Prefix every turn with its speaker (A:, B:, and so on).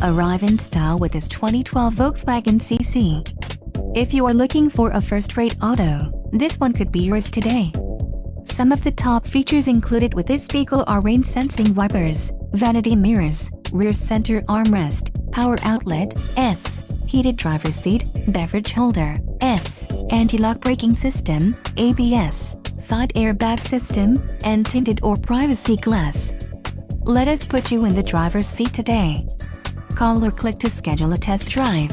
A: Arrive in style with this 2012 Volkswagen CC. If you are looking for a first-rate auto, this one could be yours today. Some of the top features included with this vehicle are rain-sensing wipers, vanity mirrors, rear center armrest, power outlet, S, heated driver's seat, beverage holder, S, anti-lock braking system, ABS, side airbag system, and tinted or privacy glass. Let us put you in the driver's seat today. Call or click to schedule a test drive.